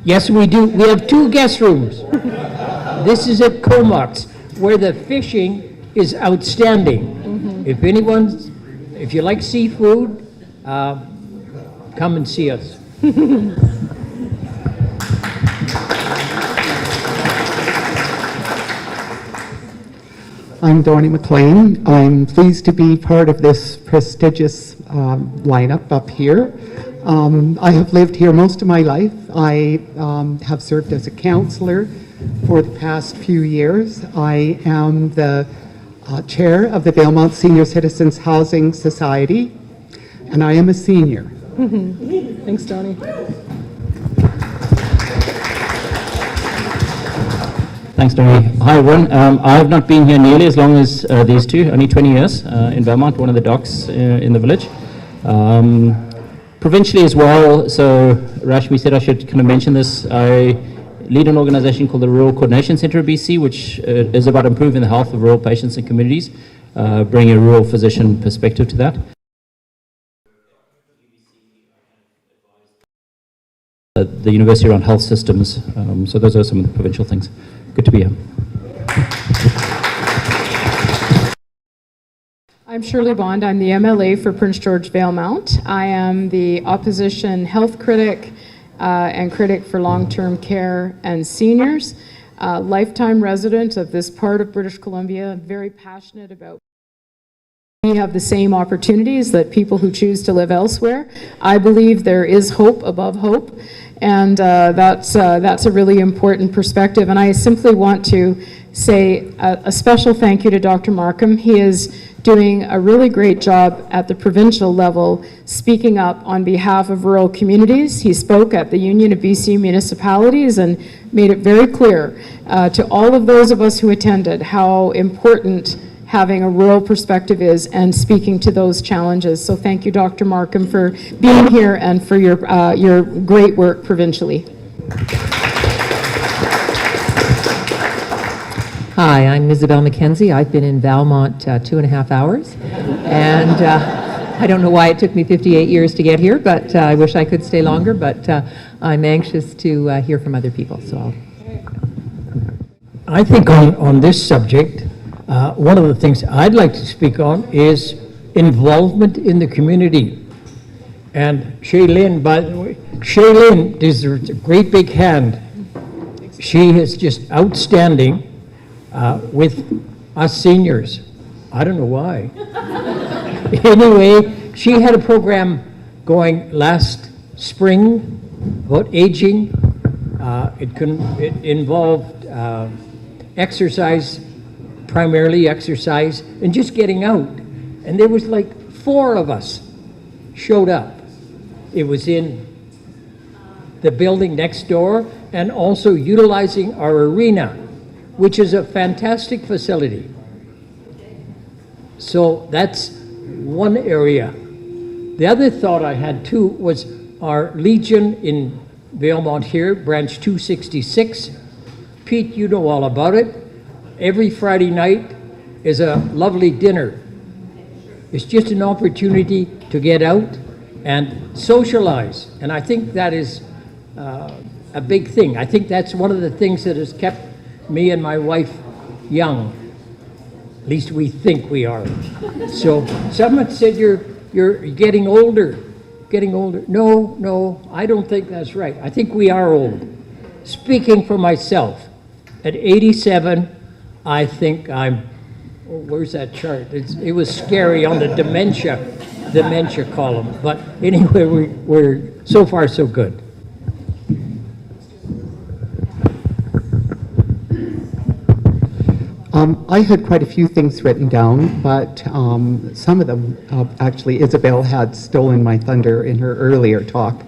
Yes, we do. We have 2 guest rooms. This is at Comox, where the fishing is outstanding. If you like seafood, come and see us. I'm Donnie McLean. I'm pleased to be part of this prestigious lineup up here. I have lived here most of my life. I have served as a counselor for the past few years. I am the chair of the Valemount Senior Citizens Housing Society, and I am a senior. Thanks, Donnie. Thanks, Donnie. Hi, everyone. I have not been here nearly as long as these two, only 20 years in Valemount, one of the docks in the village. Provincially as well, so Rashmi said I should kind of mention this. I lead an organization called the Rural Coordination Centre of BC, which is about improving the health of rural patients and communities, bringing a rural physician perspective to that. The University around health systems, so those are some of the provincial things. Good to be here. I'm Shirley Bond. I'm the MLA for Prince George Valemount. I am the opposition health critic and critic for long-term care and seniors. Lifetime resident of this part of British Columbia, very passionate about we have the same opportunities that people who choose to live elsewhere. I believe there is hope above hope, and that's a really important perspective. And I simply want to say a special thank you to Dr. Markham. He is doing a really great job at the provincial level, speaking up on behalf of rural communities. He spoke at the Union of BC Municipalities and made it very clear to all of those of us who attended how important having a rural perspective is and speaking to those challenges. So thank you, Dr. Markham, for being here and for your great work provincially. Hi, I'm Isabel McKenzie. I've been in Valemount 2.5 hours, and I don't know why it took me 58 years to get here, but I wish I could stay longer, but I'm anxious to hear from other people. So I think on this subject, one of the things I'd like to speak on is involvement in the community. And Shaylin, by the way, Shaylin deserves a great big hand. She is just outstanding with us seniors. I don't know why. Anyway, she had a program going last spring about aging. It involved exercise, primarily exercise, and just getting out. And there was like 4 of us showed up. It was in the building next door and also utilizing our arena, which is a fantastic facility. So that's one area. The other thought I had too was our Legion in Valemount here, branch 266. Pete, you know all about it. Every Friday night is a lovely dinner. It's just an opportunity to get out and socialize. And I think that is a big thing. I think that's one of the things that has kept me and my wife young. At least we think we are. So someone said you're getting older. Getting older. No, I don't think that's right. I think we are old. Speaking for myself, at 87, I think I'm, where's that chart? It was scary on the dementia column. But anyway, we're so far so good. I had quite a few things written down, but some of them, actually, Isabel had stolen my thunder in her earlier talk.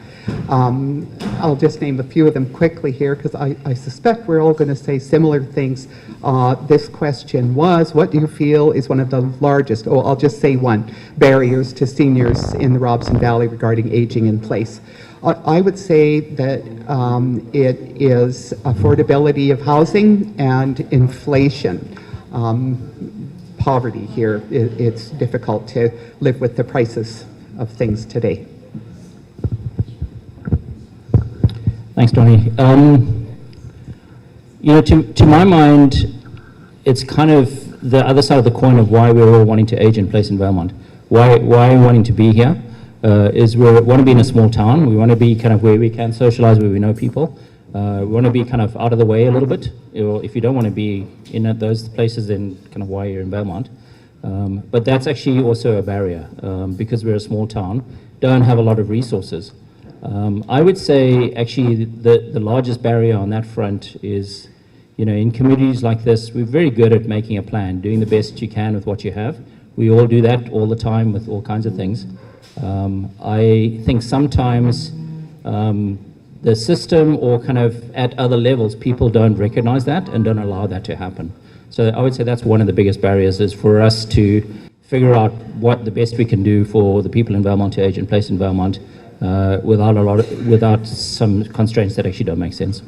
I'll just name a few of them quickly here, because I suspect we're all going to say similar things. This question was, what do you feel is one of the largest, I'll just say one, barriers to seniors in the Robson Valley regarding aging in place? I would say that it is affordability of housing and inflation. Poverty here, it's difficult to live with the prices of things today. Thanks, Donnie. To my mind, it's kind of the other side of the coin of why we're all wanting to age in place in Valemount. Why wanting to be here is we want to be in a small town. We want to be kind of where we can socialize, where we know people. We want to be kind of out of the way a little bit. Or if you don't want to be in those places, then kind of why you're in Valemount. But that's actually also a barrier because we're a small town, don't have a lot of resources. I would say actually the largest barrier on that front is, in communities like this, we're very good at making a plan, doing the best you can with what you have. We all do that all the time with all kinds of things. I think sometimes the system or kind of at other levels, people don't recognize that and don't allow that to happen. So I would say that's one of the biggest barriers is for us to figure out what the best we can do for the people in Valemount to age in place in Valemount without some constraints that actually don't make sense.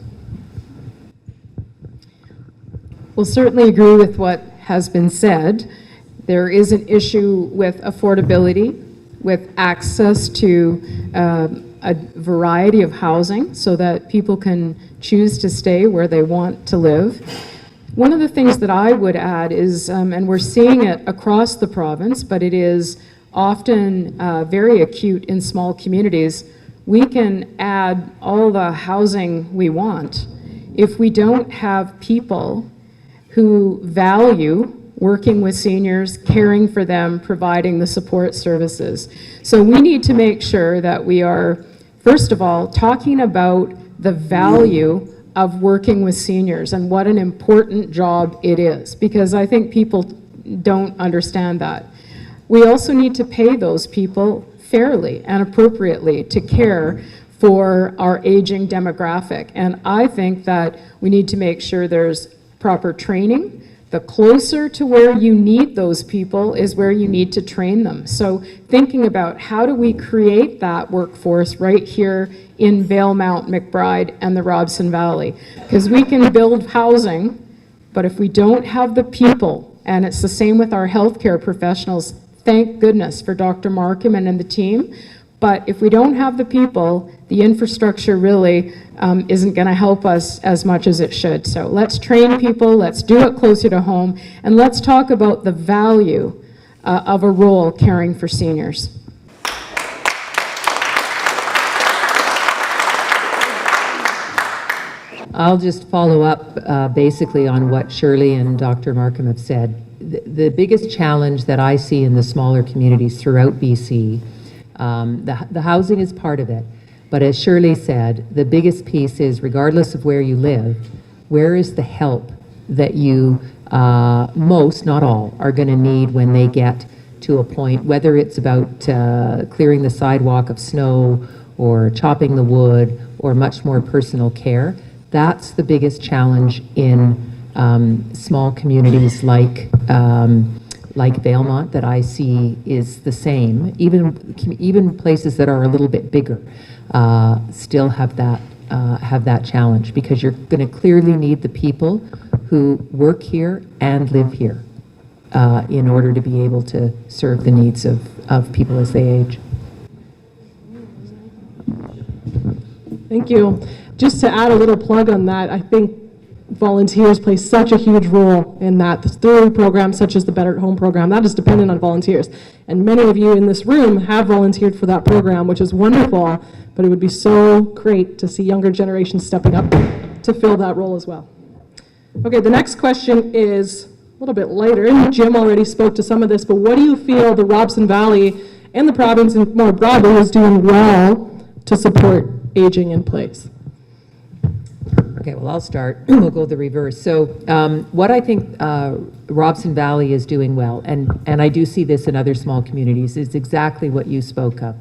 We'll certainly agree with what has been said. There is an issue with affordability, with access to a variety of housing so that people can choose to stay where they want to live. One of the things that I would add is, and we're seeing it across the province, but it is often very acute in small communities, we can add all the housing we want. If we don't have people who value working with seniors, caring for them, providing the support services. So we need to make sure that we are, first of all, talking about the value of working with seniors and what an important job it is, because I think people don't understand that. We also need to pay those people fairly and appropriately to care for our aging demographic. And I think that we need to make sure there's proper training. The closer to where you need those people is where you need to train them. So thinking about how do we create that workforce right here in Valemount, McBride, and the Robson Valley. Because we can build housing, but if we don't have the people, and it's the same with our healthcare professionals, thank goodness for Dr. Markham and the team, but if we don't have the people, the infrastructure really isn't going to help us as much as it should. So let's train people, let's do it closer to home, and let's talk about the value of a role caring for seniors. I'll just follow up basically on what Shirley and Dr. Markham have said. The biggest challenge that I see in the smaller communities throughout BC, the housing is part of it, but as Shirley said, the biggest piece is regardless of where you live, where is the help that you, most, not all, are going to need when they get to a point, whether it's about clearing the sidewalk of snow or chopping the wood or much more personal care. That's the biggest challenge in small communities like Valemount that I see is the same. Even places that are a little bit bigger still have that challenge, because you're going to clearly need the people who work here and live here in order to be able to serve the needs of people as they age. Thank you. Just to add a little plug on that, I think volunteers play such a huge role in that through programs such as the Better at Home program. That is dependent on volunteers. And many of you in this room have volunteered for that program, which is wonderful, but it would be so great to see younger generations stepping up to fill that role as well. Okay, the next question is a little bit lighter. Jim already spoke to some of this, but what do you feel the Robson Valley and the province and more broadly is doing well to support aging in place? Okay, well, I'll start. We'll go the reverse. So what I think Robson Valley is doing well, and I do see this in other small communities, is exactly what you spoke of.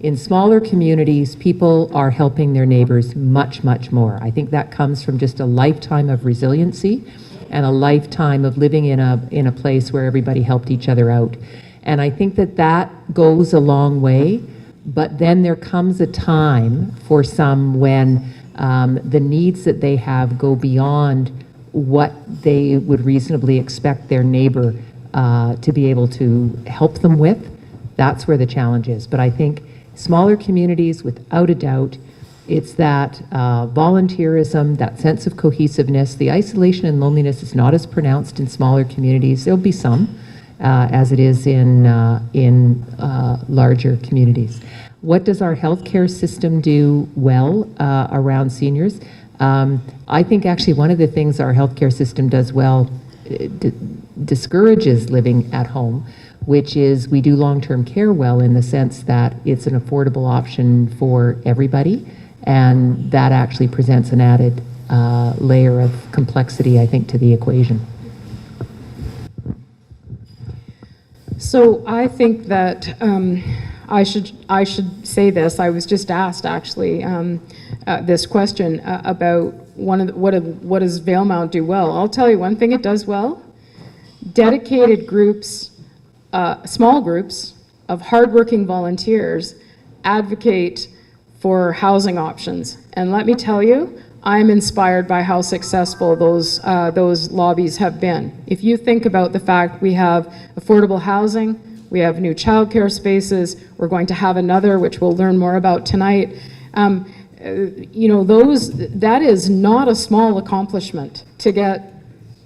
In smaller communities, people are helping their neighbors much, much more. I think that comes from just a lifetime of resiliency and a lifetime of living in a place where everybody helped each other out. And I think that goes a long way, but then there comes a time for some when the needs that they have go beyond what they would reasonably expect their neighbor to be able to help them with. That's where the challenge is. But I think smaller communities, without a doubt, It's that volunteerism, that sense of cohesiveness. The isolation and loneliness is not as pronounced in smaller communities. There'll be some, as it is in larger communities. What does our healthcare system do well around seniors? I think actually one of the things our healthcare system does well discourages living at home, which is we do long-term care well in the sense that it's an affordable option for everybody, and that actually presents an added layer of complexity, I think, to the equation. So I think that I should say this. I was just asked actually this question about what does Valemount do well. I'll tell you one thing it does well. Dedicated groups, small groups of hardworking volunteers advocate for housing options. And let me tell you, I'm inspired by how successful those lobbies have been. If you think about the fact we have affordable housing, we have new childcare spaces, we're going to have another, which we'll learn more about tonight. You know, that is not a small accomplishment to get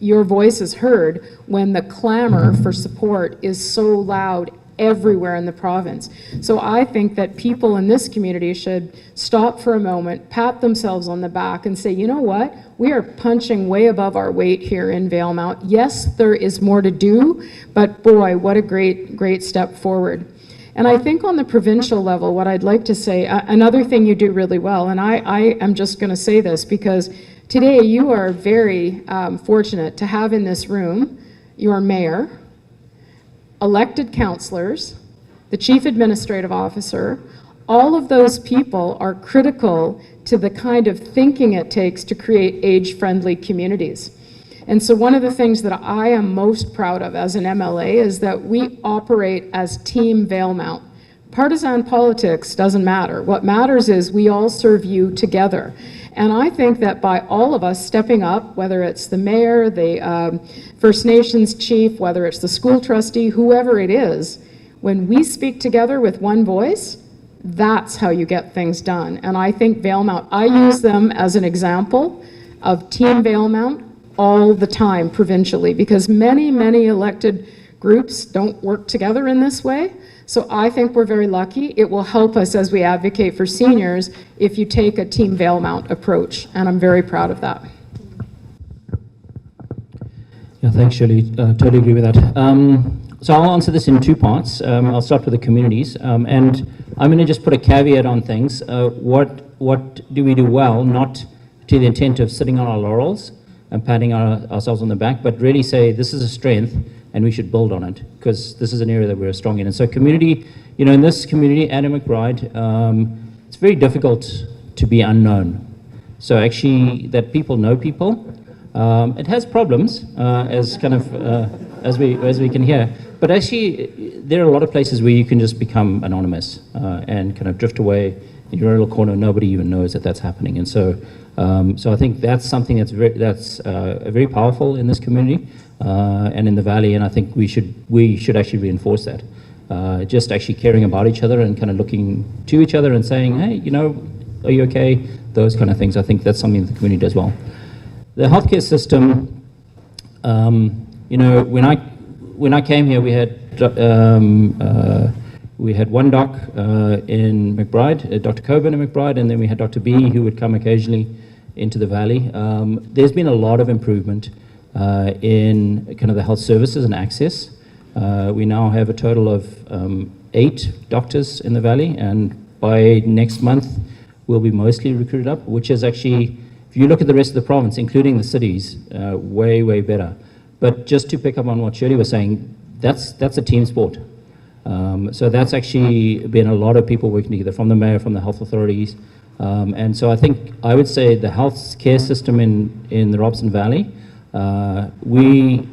your voices heard when the clamor for support is so loud everywhere in the province. So I think that people in this community should stop for a moment, pat themselves on the back and say, you know what, we are punching way above our weight here in Valemount. Yes, there is more to do, but boy, what a great step forward. And I think on the provincial level, what I'd like to say, another thing you do really well, and I am just gonna say this because today you are very fortunate to have in this room your mayor, elected councillors, the chief administrative officer. All of those people are critical to the kind of thinking it takes to create age-friendly communities. And so one of the things that I am most proud of as an MLA is that we operate as Team Valemount. Partisan politics doesn't matter. What matters is we all serve you together. And I think that by all of us stepping up, whether it's the mayor, the First Nations chief, whether it's the school trustee, whoever it is, when we speak together with one voice, that's how you get things done. And I think Valemount, I use them as an example of Team Valemount all the time provincially, because many elected groups don't work together in this way. So I think we're very lucky. It will help us as we advocate for seniors if you take a Team Valemount approach, and I'm very proud of that. Yeah, thanks, Shirley. Totally agree with that. So I'll answer this in two parts. I'll start with the communities, and I'm going to just put a caveat on things. What do we do well, not to the intent of sitting on our laurels and patting ourselves on the back, but really say this is a strength and we should build on it, because this is an area that we're strong in. And so community, you know, in this community, Adam McBride, it's very difficult to be unknown. So actually that people know people. It has problems, as kind of, as we can hear, but actually there are a lot of places where you can just become anonymous and kind of drift away in your little corner. Nobody even knows that that's happening. And so I think that's something that's very powerful in this community and in the Valley, and I think we should actually reinforce that. Just actually caring about each other and kind of looking to each other and saying, hey, you know, are you okay? Those kind of things. I think that's something that the community does well. The healthcare system, you know, when I came here, we had one doc in McBride, Dr. Coburn in McBride, and then we had Dr. B, who would come occasionally into the Valley. There's been a lot of improvement in kind of the health services and access. We now have a total of 8 doctors in the Valley, and by next month we'll be mostly recruited up, which is actually, if you look at the rest of the province, including the cities, way better. But just to pick up on what Shirley was saying, that's a team sport. So that's actually been a lot of people working together, from the mayor, from the health authorities. And so I would say the health care system in the Robson Valley, we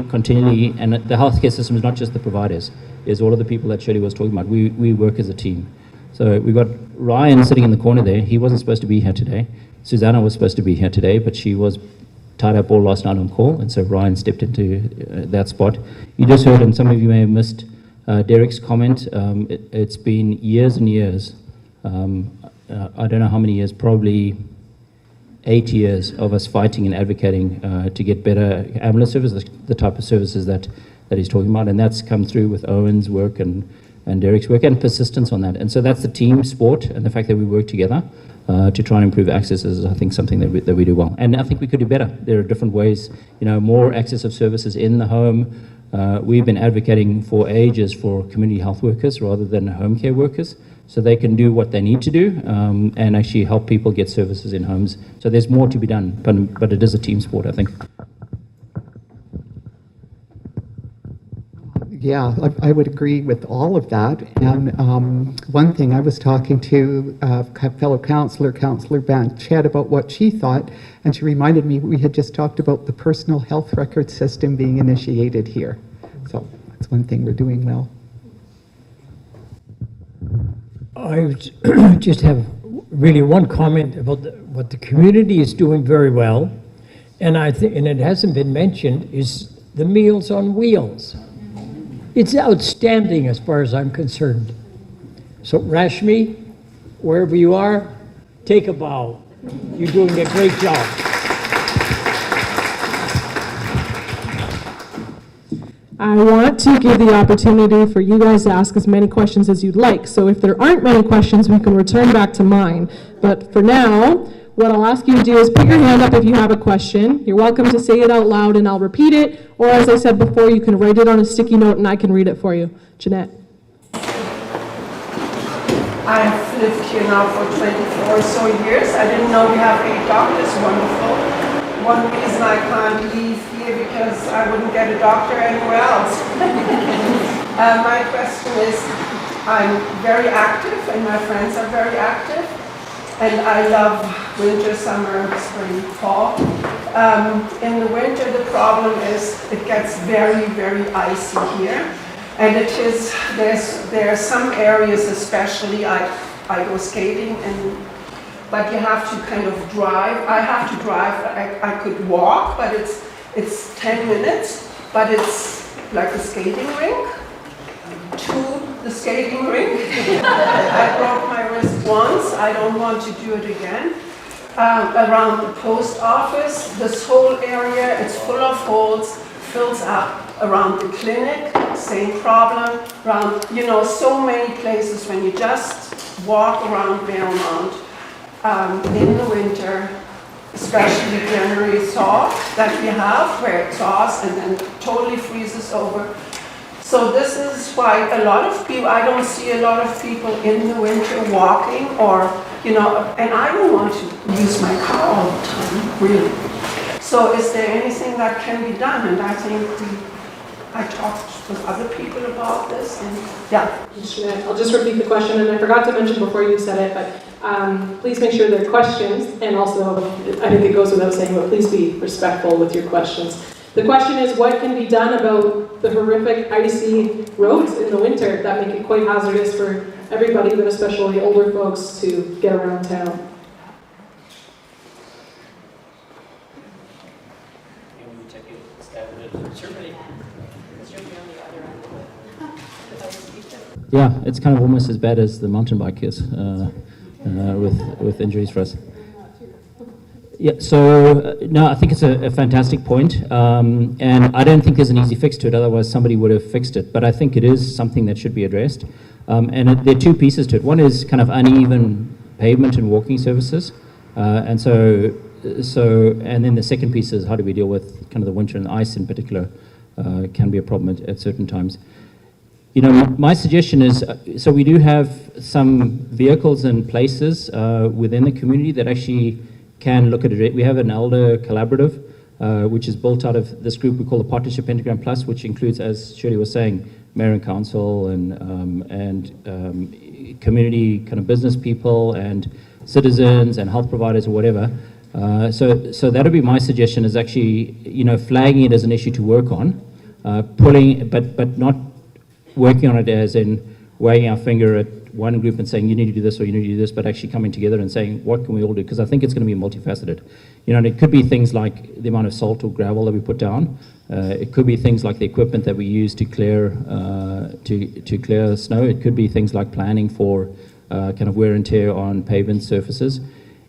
continually, and the healthcare system is not just the providers, is all of the people that Shirley was talking about. We work as a team. So we've got Ryan sitting in the corner there. He wasn't supposed to be here today. Susanna was supposed to be here today, but she was tied up all last night on call, and so Ryan stepped into that spot. You just heard, and some of you may have missed Derek's comment. It's been years and years. I don't know how many years, probably 8 years of us fighting and advocating to get better ambulance services, the type of services that he's talking about, and that's come through with Owen's work and Derek's work and persistence on that. And so that's the team sport and the fact that we work together to try and improve access is, I think, something that we do well. And I think we could do better. There are different ways, more access of services in the home. We've been advocating for ages for community health workers rather than home care workers, so they can do what they need to do and actually help people get services in homes. So there's more to be done, but it is a team sport, I think. Yeah, I would agree with all of that. And one thing, I was talking to a fellow Councillor Banchet, about what she thought, and she reminded me we had just talked about the personal health record system being initiated here. So that's one thing we're doing well. I just have really one comment about what the community is doing very well, and I think, and it hasn't been mentioned, is the Meals on Wheels. It's outstanding as far as I'm concerned. So Rashmi, wherever you are, take a bow. You're doing a great job. I want to give the opportunity for you guys to ask as many questions as you'd like. So if there aren't many questions, we can return back to mine. But for now, what I'll ask you to do is put your hand up if you have a question. You're welcome to say it out loud and I'll repeat it. Or as I said before, you can write it on a sticky note and I can read it for you. Jeanette. I've lived here now for 24 or so years. I didn't know we have 8 doctors. Wonderful. One reason I can't leave here because I wouldn't get a doctor anywhere else. My question is, I'm very active and my friends are very active. And I love winter, summer, spring, fall. In the winter, the problem is it gets very, very icy here. And there are some areas especially, I go skating, but you have to kind of drive. I have to drive, I could walk, but it's 10 minutes, but it's like a skating rink to the skating rink. I broke my wrist once, I don't want to do it again. Around the post office, this whole area, it's full of holes, fills up. Around the clinic, same problem. Around, so many places when you just walk around Valemount in the winter, especially January thaw that we have, where it thaws and then totally freezes over. So this is why a lot of people, I don't see a lot of people in the winter walking or, and I don't want to use my car all the time, really. So is there anything that can be done? And I think I talked with other people about this, and yeah. I'll just repeat the question, and I forgot to mention before you said it, but please make sure they're questions, and also, I think it goes without saying, but please be respectful with your questions. The question is, what can be done about the horrific icy roads in the winter that make it quite hazardous for everybody, but especially older folks, to get around town? Yeah, it's kind of almost as bad as the mountain bike is with injuries for us. Yeah, so no, I think it's a fantastic point, and I don't think there's an easy fix to it, otherwise somebody would have fixed it, but I think it is something that should be addressed. There are two pieces to it. One is kind of uneven pavement and walking surfaces, and then the second piece is how do we deal with kind of the winter and the ice in particular can be a problem at certain times. My suggestion is, so we do have some vehicles and places within the community that actually can look at it. We have an elder collaborative, which is built out of this group we call the Partnership Pentagram Plus, which includes, as Shirley was saying, mayor and council and community kind of business people and citizens and health providers or whatever. So that would be my suggestion, is actually, flagging it as an issue to work on, but not working on it as in wagging our finger at one group and saying you need to do this or you need to do this, but actually coming together and saying what can we all do, because I think it's going to be multifaceted. And it could be things like the amount of salt or gravel that we put down. It could be things like the equipment that we use to clear snow. It could be things like planning for kind of wear and tear on pavement surfaces.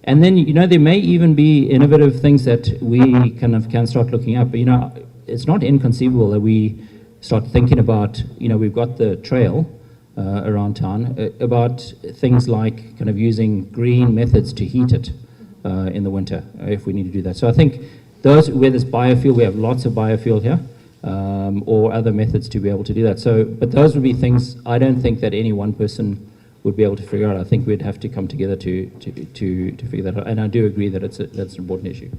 And then, there may even be innovative things that we kind of can start looking at. But, it's not inconceivable that we start thinking about, we've got the trail around town, about things like kind of using green methods to heat it in the winter, if we need to do that. So I think those, where there's biofuel, we have lots of biofuel here, or other methods to be able to do that. So, but those would be things I don't think that any one person would be able to figure out. I think we'd have to come together to figure that out. And I do agree that that's an important issue.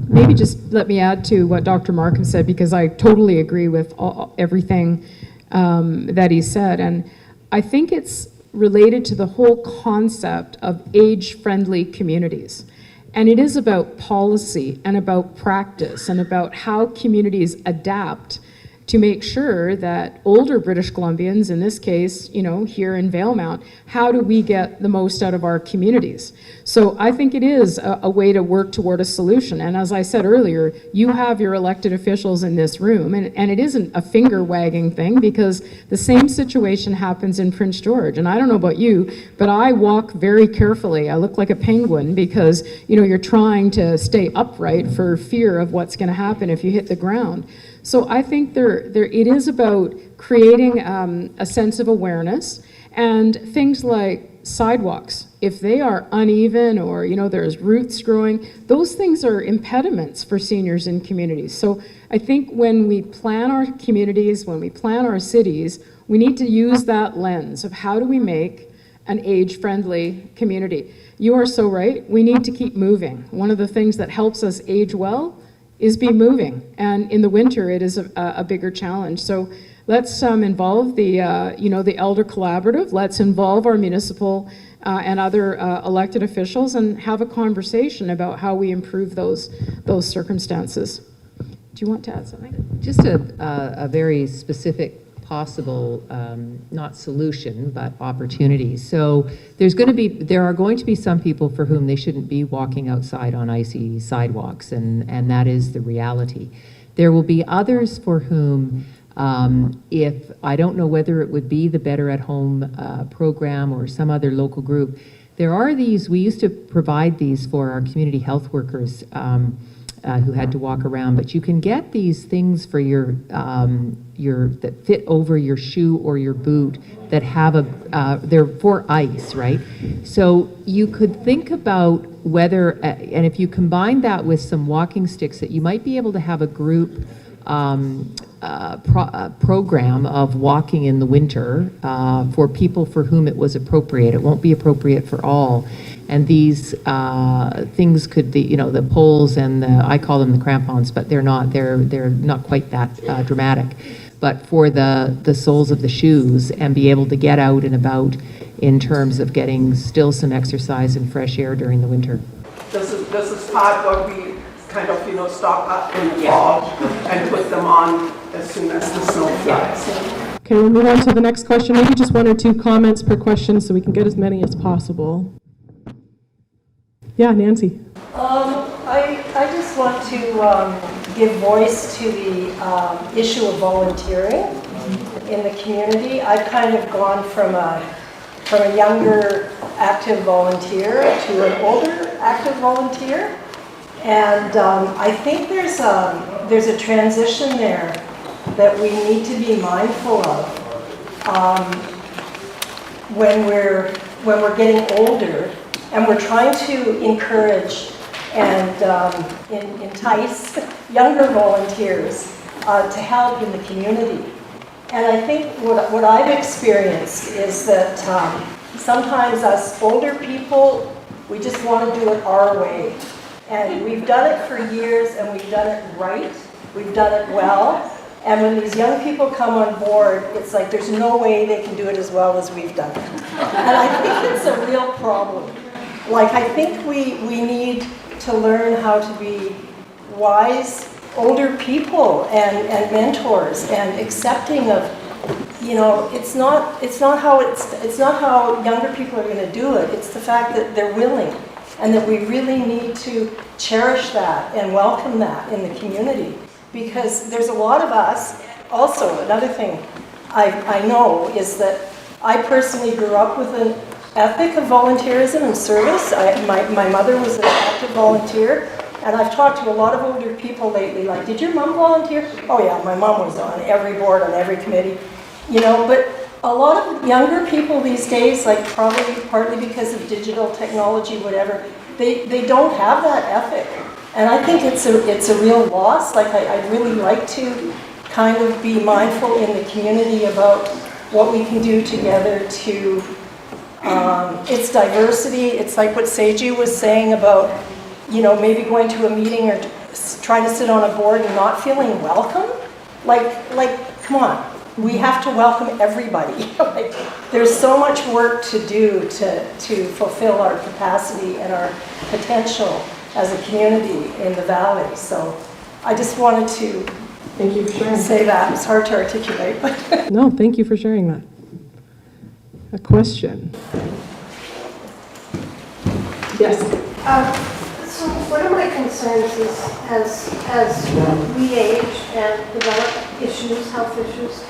Maybe just let me add to what Dr. Markham said, because I totally agree with everything that he said. And I think it's related to the whole concept of age-friendly communities. And it is about policy and about practice and about how communities adapt to make sure that older British Columbians, in this case, here in Valemount, how do we get the most out of our communities? So I think it is a way to work toward a solution. And as I said earlier, you have your elected officials in this room, and it isn't a finger-wagging thing, because the same situation happens in Prince George. And I don't know about you, but I walk very carefully. I look like a penguin because, you're trying to stay upright for fear of what's going to happen if you hit the ground. So I think it is about creating a sense of awareness, and things like sidewalks, if they are uneven or there's roots growing, those things are impediments for seniors in communities. So I think when we plan our communities, when we plan our cities, we need to use that lens of how do we make an age-friendly community. You are so right. We need to keep moving. One of the things that helps us age well is be moving, and in the winter it is a bigger challenge. So let's involve the the Elder Collaborative. Let's involve our municipal and other elected officials and have a conversation about how we improve those circumstances. Do you want to add something? Just a very specific possible, not solution, but opportunity. So there are going to be some people for whom they shouldn't be walking outside on icy sidewalks, and that is the reality. There will be others for whom, if I don't know whether it would be the Better at Home program or some other local group, there are these, we used to provide these for our community health workers who had to walk around, but you can get these things for your that fit over your shoe or your boot that have they're for ice, right? So you could think about whether, and if you combine that with some walking sticks, that you might be able to have a group program of walking in the winter for people for whom it was appropriate. It won't be appropriate for all. And these things could be, the poles and I call them the crampons, but they're not quite that dramatic. But for the soles of the shoes, and be able to get out and about in terms of getting still some exercise and fresh air during the winter. This is part where we kind of, stock up in the fall and put them on as soon as the snow flies. Okay, we'll move on to the next question. Maybe just 1 or 2 comments per question so we can get as many as possible. Yeah, Nancy. I just want to give voice to the issue of volunteering in the community. I've kind of gone from a younger active volunteer to an older active volunteer, and I think there's a transition there that we need to be mindful of when we're getting older. And we're trying to encourage and entice younger volunteers to help in the community. And I think what I've experienced is that sometimes us older people, we just want to do it our way. And we've done it for years, and we've done it right, we've done it well. And when these young people come on board, it's like there's no way they can do it as well as we've done it. And I think it's a real problem. Like, I think we need to learn how to be wise older people and mentors, and accepting of, it's not how younger people are going to do it. It's the fact that they're willing, and that we really need to cherish that and welcome that in the community, because there's a lot of us. Also, another thing I know is that I personally grew up with an ethic of volunteerism and service. My mother was an active volunteer, and I've talked to a lot of older people lately, like, did your mom volunteer? Oh yeah, my mom was on every board, on every committee, you know, but a lot of younger people these days, like probably partly because of digital technology, whatever, they don't have that ethic. And I think it's a real loss. Like, I'd really like to kind of be mindful in the community about what we can do together to, it's diversity. It's like what Seiji was saying about, you know, maybe going to a meeting or trying to sit on a board and not feeling welcome. Like, come on. We have to welcome everybody. Like, there's so much work to do to fulfill our capacity and our potential as a community in the valley. So I just wanted to Thank you for sharing. say that. It's hard to articulate, but No, thank you for sharing that. A question? Yes. So one of my concerns is as we age and develop issues, health issues,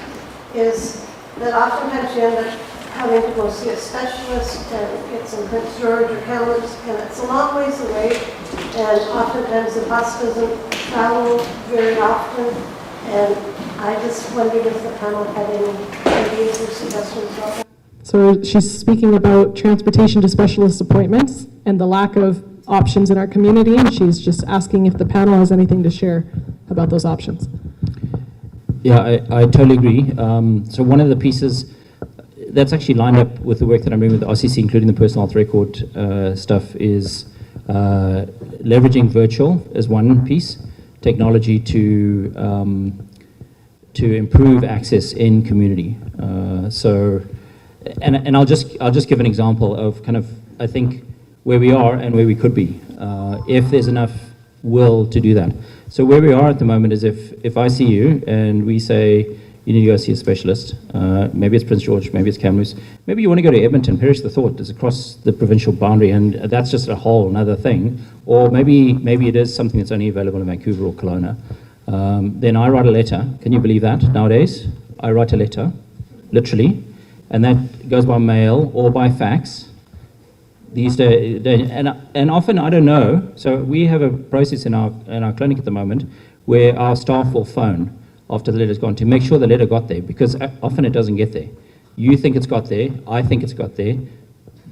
is that oftentimes you end up having to go see a specialist, and it's in Prince George or Kamloops, and it's a long ways away, and oftentimes the bus doesn't travel very often, and I just wondered if the panel had any ideas or suggestions about that. So she's speaking about transportation to specialist appointments and the lack of options in our community, and she's just asking if the panel has anything to share about those options. Yeah, I totally agree. So one of the pieces that's actually lined up with the work that I'm doing with the RCC, including the personal health record stuff, is leveraging virtual as one piece, technology to improve access in community. And I'll just give an example of kind of, I think, where we are and where we could be, if there's enough will to do that. So where we are at the moment is if I see you and we say, you need to go see a specialist, maybe it's Prince George, maybe it's Kamloops, maybe you want to go to Edmonton, perish the thought, it's across the provincial boundary, and that's just a whole another thing. Or maybe it is something that's only available in Vancouver or Kelowna. Then I write a letter. Can you believe that nowadays? I write a letter, literally, and that goes by mail or by fax. These days, and often I don't know. So we have a process in our clinic at the moment where our staff will phone after the letter's gone to make sure the letter got there, because often it doesn't get there. You think it's got there, I think it's got there.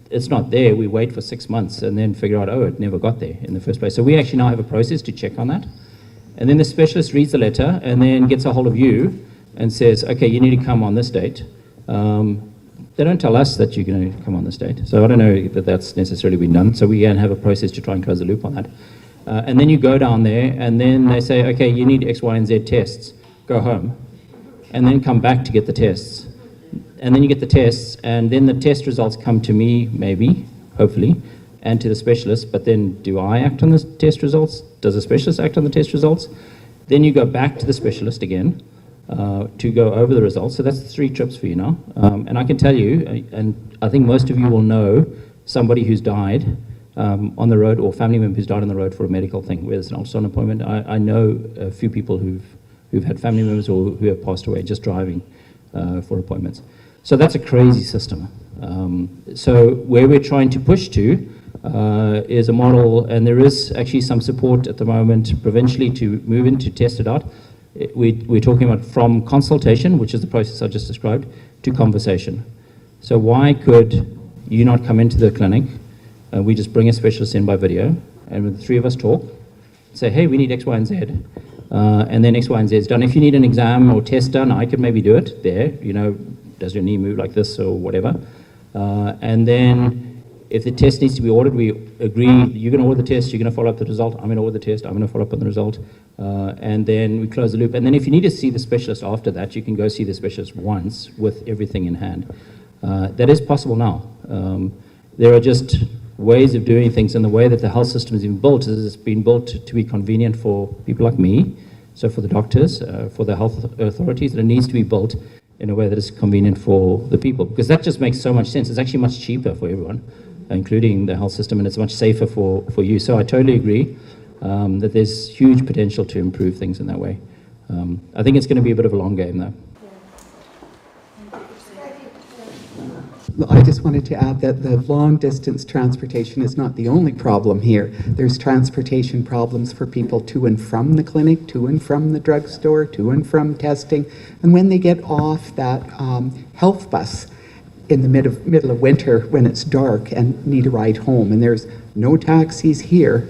It's not there. We wait for 6 months and then figure out, oh, it never got there in the first place. So we actually now have a process to check on that. And then the specialist reads the letter and then gets a hold of you and says, okay, you need to come on this date. They don't tell us that you're going to come on this date. So I don't know that that's necessarily been done. So we can have a process to try and close the loop on that. And then you go down there and then they say, okay, you need X, Y, and Z tests. Go home. And then come back to get the tests. And then you get the tests, and then the test results come to me, maybe, hopefully, and to the specialist. But then do I act on the test results? Does the specialist act on the test results? Then you go back to the specialist again to go over the results. So that's 3 trips for you now. And I can tell you, and I think most of you will know somebody who's died on the road, or family member who's died on the road for a medical thing, whether it's an ultrasound appointment. I know a few people who've had family members or who have passed away just driving for appointments. So that's a crazy system. So where we're trying to push to is a model, and there is actually some support at the moment provincially to move in to test it out. We're talking about from consultation, which is the process I just described, to conversation. So why could you not come into the clinic, we just bring a specialist in by video, and when the 3 of us talk, say, hey, we need X, Y, and Z, and then X, Y, and Z is done. If you need an exam or test done, I could maybe do it there, you know, does your knee move like this or whatever? And then if the test needs to be ordered, we agree, you're going to order the test, you're going to follow up the result, I'm going to order the test, I'm going to follow up on the result, and then we close the loop. And then if you need to see the specialist after that, you can go see the specialist once with everything in hand. That is possible now. There are just ways of doing things, and the way that the health system has been built is it's been built to be convenient for people like me, so for the doctors, for the health authorities, that it needs to be built in a way that is convenient for the people, because that just makes so much sense. It's actually much cheaper for everyone, including the health system, and it's much safer for you. So I totally agree that there's huge potential to improve things in that way. I think it's going to be a bit of a long game, though. I just wanted to add that the long-distance transportation is not the only problem here. There's transportation problems for people to and from the clinic, to and from the drugstore, to and from testing. And when they get off that health bus in the middle of winter when it's dark and need a ride home, and there's no taxis here,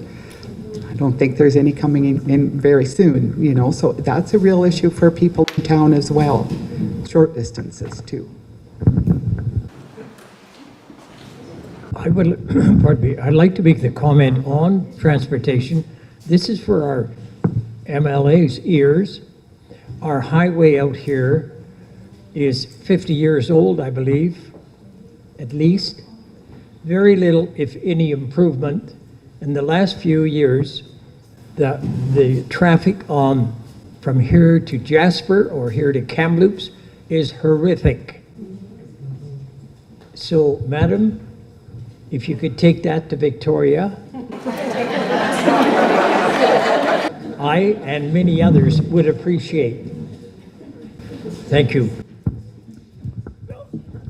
I don't think there's any coming in very soon, you know, so that's a real issue for people in town as well. Short distances too. I would, pardon me, I'd like to make the comment on transportation. This is for our MLA's ears. Our highway out here is 50 years old, I believe, at least. Very little, if any, improvement. In the last few years, the traffic on from here to Jasper or here to Kamloops is horrific. So, madam, if you could take that to Victoria, I and many others would appreciate. Thank you.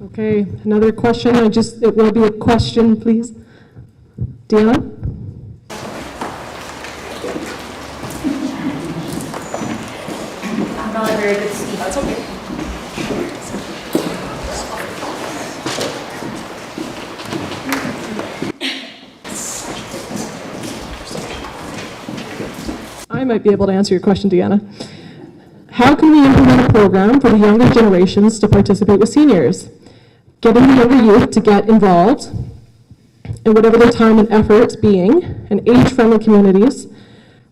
Okay, another question. It will be a question, please. Deanna? I'm not a very good speaker. That's okay. I might be able to answer your question, Deanna. How can we implement a program for the younger generations to participate with seniors? Getting the younger youth to get involved in whatever their time and efforts being, in age-friendly communities,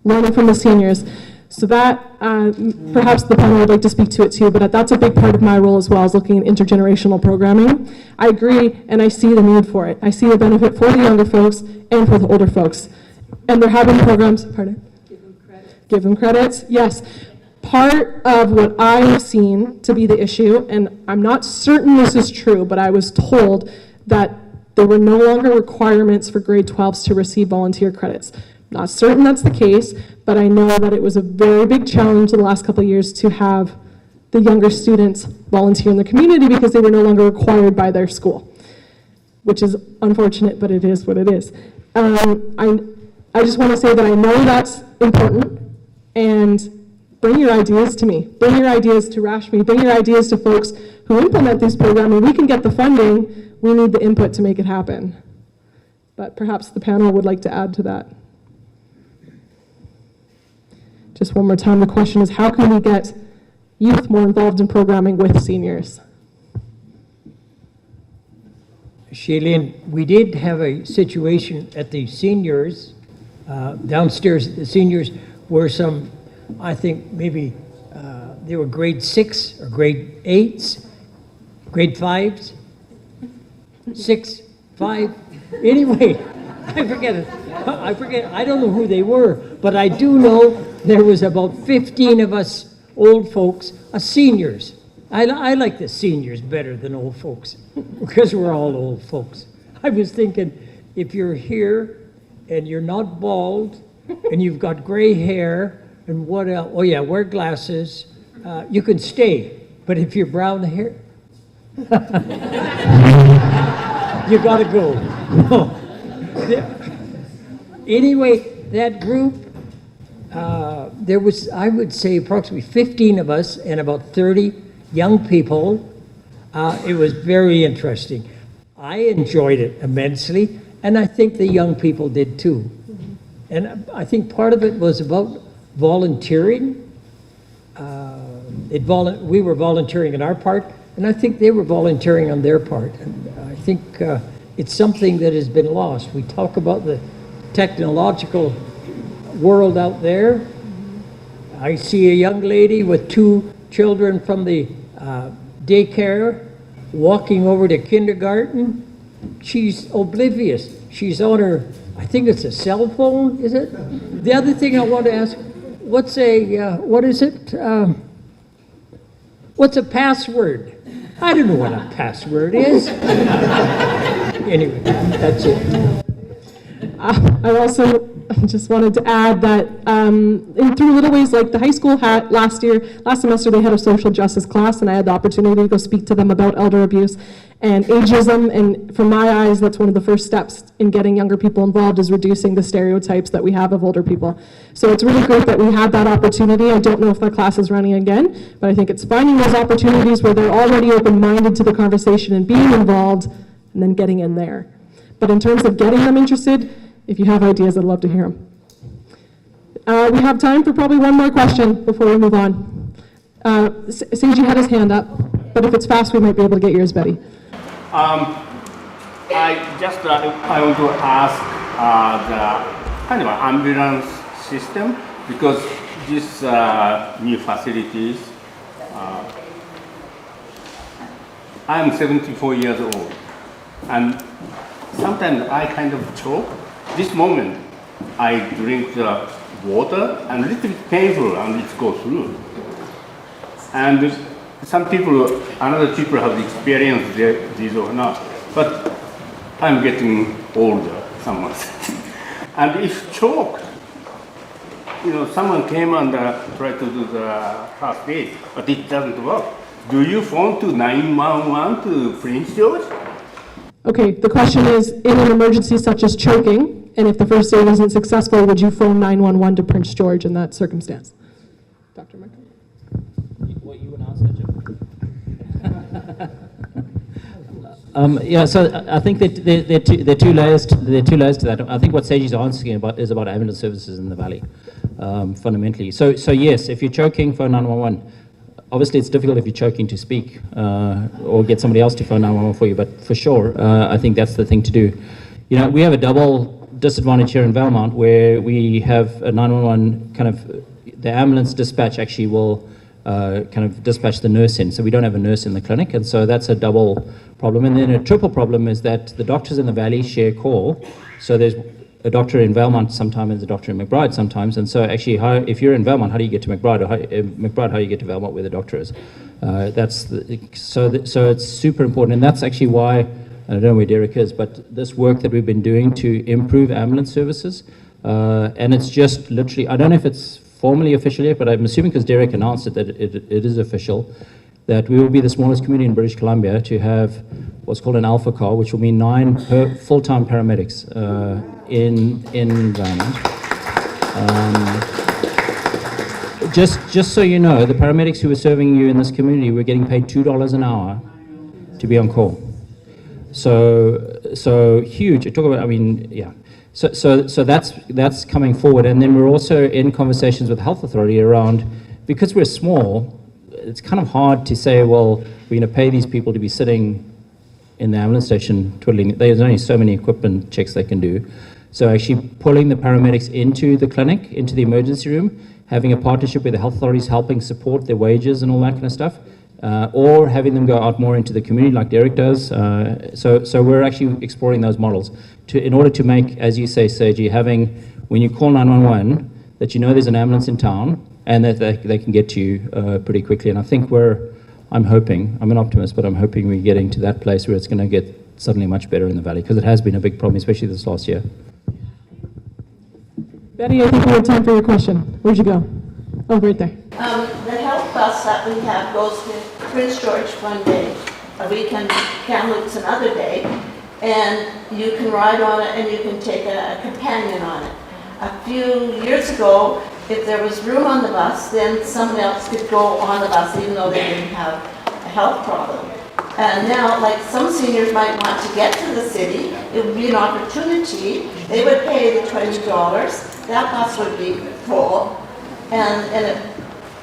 learning from the seniors. So that, perhaps the panel would like to speak to it too, but that's a big part of my role as well, is looking at intergenerational programming. I agree, and I see the need for it. I see the benefit for the younger folks and for the older folks. And they're having programs, pardon? Give them credits, yes. Part of what I have seen to be the issue, and I'm not certain this is true, but I was told that there were no longer requirements for grade 12s to receive volunteer credits. Not certain that's the case, but I know that it was a very big challenge in the last couple of years to have the younger students volunteer in the community because they were no longer required by their school, which is unfortunate, but it is what it is. I just want to say that I know that's important, and bring your ideas to me. Bring your ideas to Rashmi. Bring your ideas to folks who implement these programs. And we can get the funding. We need the input to make it happen. But perhaps the panel would like to add to that. Just one more time, the question is, how can we get youth more involved in programming with seniors? Shailene, we did have a situation at the seniors, downstairs at the seniors, where some, I think maybe they were grade 6 or grade 8s, grade 5s, 6, 5, anyway, I forget it. I don't know who they were, but I do know there was about 15 of us old folks, seniors. I like the seniors better than old folks, because we're all old folks. I was thinking, if you're here and you're not bald, and you've got gray hair, and what else? Oh yeah, wear glasses. You can stay, but if you're brown hair, you gotta go. No. Anyway, that group, there was, I would say, approximately 15 of us and about 30 young people. It was very interesting. I enjoyed it immensely, and I think the young people did too. And I think part of it was about volunteering. We were volunteering in our part, and I think they were volunteering on their part. And I think it's something that has been lost. We talk about the technological world out there. I see a young lady with 2 children from the daycare walking over to kindergarten. She's oblivious. She's on her, I think it's a cell phone, is it? The other thing I want to ask, what's a password? I don't know what a password is. Anyway, that's it. I also I just wanted to add that through little ways, like the high school had last semester, they had a social justice class, and I had the opportunity to go speak to them about elder abuse and ageism. And from my eyes, that's one of the first steps in getting younger people involved, is reducing the stereotypes that we have of older people. So it's really great that we had that opportunity. I don't know if that class is running again, but I think it's finding those opportunities where they're already open-minded to the conversation and being involved, and then getting in there. But in terms of getting them interested, if you have ideas, I'd love to hear them. We have time for probably one more question before we move on. Seiji had his hand up, but if it's fast, we might be able to get yours, Betty. I want to ask the kind of ambulance system, because these new facilities, I'm 74 years old, and sometimes I kind of choke. This moment, I drink the water, and a little bit painful, and it goes through. And some people, other people have experienced this or not, but I'm getting older, someone said. And if choked, someone came and tried to do the first aid, but it doesn't work. Do you phone to 911 to Prince George? Okay, the question is, in an emergency such as choking, and if the first aid isn't successful, would you phone 911 to Prince George in that circumstance? Dr. Michael? What you want to answer, Jim? Yeah, so I think that there are two layers to that. I think what Seiji is asking about is about ambulance services in the valley, fundamentally. So yes, if you're choking, phone 911. Obviously, it's difficult if you're choking to speak or get somebody else to phone 911 for you, but for sure, I think that's the thing to do. We have a double disadvantage here in Valemount, where we have a 911 kind of, the ambulance dispatch actually will kind of dispatch the nurse in, so we don't have a nurse in the clinic, and so that's a double problem. And then a triple problem is that the doctors in the valley share call, so there's a doctor in Valemount sometimes and a doctor in McBride sometimes, and so actually, if you're in Valemount, how do you get to McBride, or McBride, how do you get to Valemount where the doctor is? So it's super important, and that's actually why, I don't know where Derek is, but this work that we've been doing to improve ambulance services, and it's just literally, I don't know if it's formally official yet, but I'm assuming because Derek announced it that it is official, that we will be the smallest community in British Columbia to have what's called an alpha car, which will mean 9 full-time paramedics in Valemount. Just so you know, the paramedics who are serving you in this community, we're getting paid $2 an hour to be on call. So huge. Talk about, I mean, yeah. So that's coming forward, and then we're also in conversations with the health authority around, because we're small, it's kind of hard to say, well, we're going to pay these people to be sitting in the ambulance station twiddling. There's only so many equipment checks they can do. So actually pulling the paramedics into the clinic, into the emergency room, having a partnership with the health authorities, helping support their wages and all that kind of stuff, or having them go out more into the community like Derek does. So we're actually exploring those models in order to make, as you say, Seiji, having, when you call 911, that you know there's an ambulance in town and that they can get to you pretty quickly. And I think I'm hoping, I'm an optimist, but I'm hoping we're getting to that place where it's going to get suddenly much better in the valley, because it has been a big problem, especially this last year. Betty, I think we have time for your question. Where'd you go? Oh, right there. The health bus that we have goes to Prince George one day, a weekend, Kamloops another day, and you can ride on it and you can take a companion on it. A few years ago, if there was room on the bus, then someone else could go on the bus even though they didn't have a health problem. And now, like some seniors might want to get to the city, it would be an opportunity. They would pay the $20. That bus would be full, and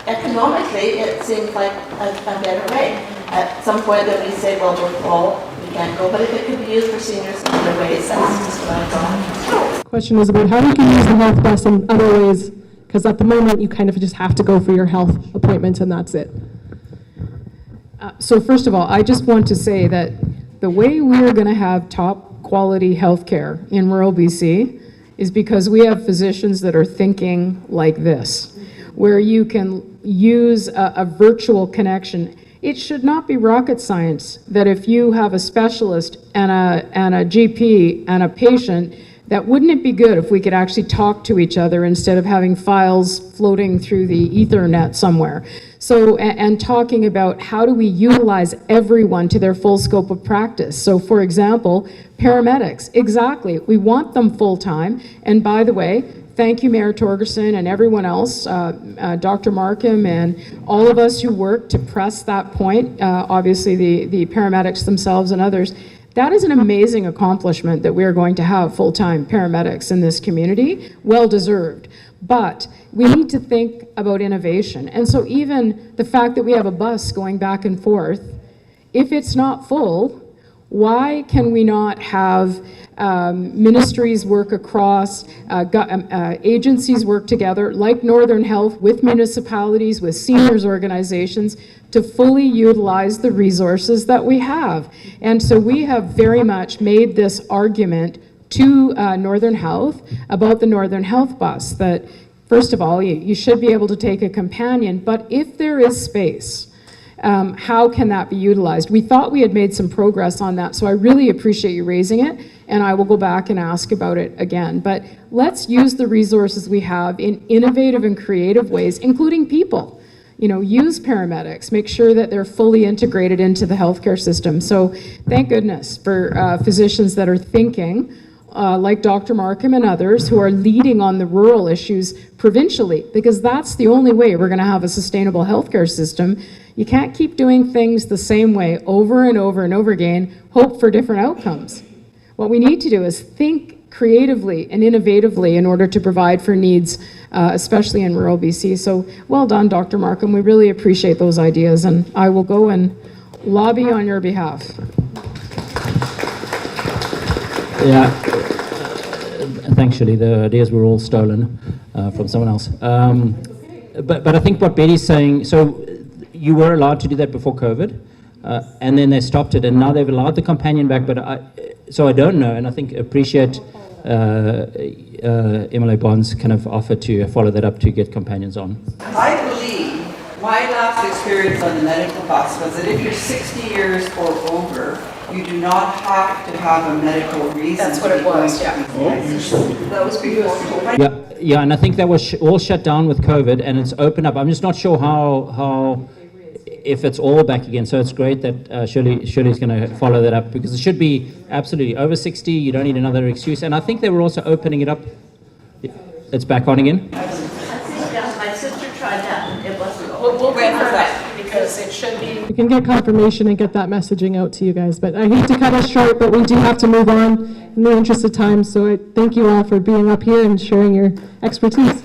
economically, it seems like a better way. At some point, that we say, well, we're full, we can't go, but if it could be used for seniors in other ways, that's just what I thought. Question is about how you can use the health bus in other ways, because at the moment, you kind of just have to go for your health appointment and that's it. So first of all, I just want to say that the way we are going to have top quality healthcare in rural BC is because we have physicians that are thinking like this, where you can use a virtual connection. It should not be rocket science that if you have a specialist and a GP and a patient, that wouldn't it be good if we could actually talk to each other instead of having files floating through the Ethernet somewhere? So, and talking about how do we utilize everyone to their full scope of practice. So for example, paramedics, exactly, we want them full-time. And by the way, thank you, Mayor Torgerson and everyone else, Dr. Markham and all of us who work to press that point, obviously the paramedics themselves and others. That is an amazing accomplishment that we are going to have full-time paramedics in this community, well-deserved. But we need to think about innovation. And so even the fact that we have a bus going back and forth, if it's not full, why can we not have ministries work across, agencies work together, like Northern Health, with municipalities, with seniors organizations, to fully utilize the resources that we have? And so we have very much made this argument to Northern Health about the Northern Health bus, that first of all, you should be able to take a companion, but if there is space, how can that be utilized? We thought we had made some progress on that, so I really appreciate you raising it, and I will go back and ask about it again. But let's use the resources we have in innovative and creative ways, including people. You know, use paramedics, make sure that they're fully integrated into the healthcare system. So thank goodness for physicians that are thinking, like Dr. Markham and others, who are leading on the rural issues provincially, because that's the only way we're going to have a sustainable healthcare system. You can't keep doing things the same way over and over and over again, hope for different outcomes. What we need to do is think creatively and innovatively in order to provide for needs, especially in rural BC. So well done, Dr. Markham. We really appreciate those ideas, and I will go and lobby on your behalf. Yeah, thanks, Shirley. The ideas were all stolen from someone else. But I think what Betty's saying, so you were allowed to do that before COVID, and then they stopped it, and now they've allowed the companion back. But I don't know, and I think appreciate MLA Bond's kind of offer to follow that up to get companions on. I believe my last experience on the medical bus was that if you're 60 years or over, you do not have to have a medical reason. That's what it was, yeah. That was before. Yeah, and I think that was all shut down with COVID, and it's opened up. I'm just not sure how if it's all back again. So it's great that Shirley's going to follow that up, because it should be absolutely over 60. You don't need another excuse. And I think they were also opening it up. It's back on again. I think my sister tried that and it wasn't. We'll wait for that, because it should be. We can get confirmation and get that messaging out to you guys, but I hate to cut us short, but we do have to move on in the interest of time. So I thank you all for being up here and sharing your expertise.